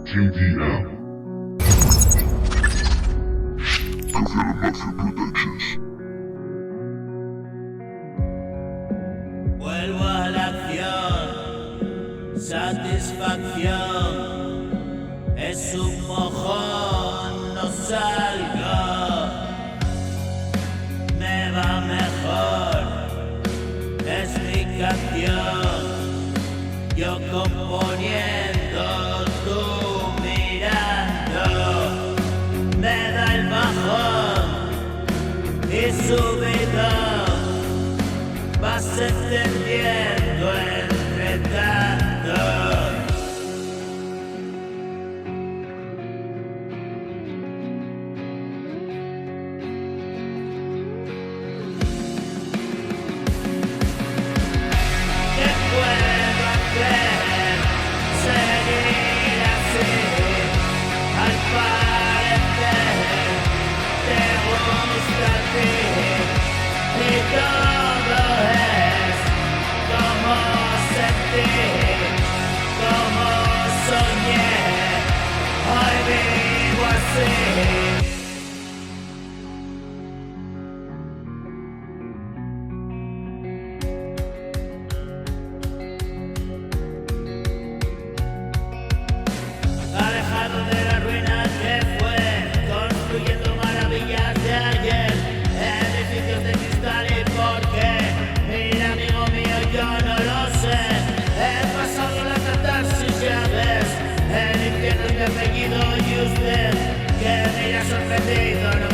JDM. Cancela Mafia Productions. Vuelvo a la acción, satisfacción, es un mojón, no salgo, me va mejor, es mi canción, yo componiendo, tú mirando, me da el bajón y subidón. Vas entendiendo entre tanto. ¿Qué puedo hacer? Seguir así. Al parecer te gusta a ti y todo es como sentí, como soñé, hoy vivo así. Alejado de la ruina que fue, construyendo maravillas de ayer, edificios de cristal y por qué. Mira, amigo mío, yo no lo sé. He pasado la catarsis, ya ves, el infierno es mi apellido y usted, que me haya sorprendido, no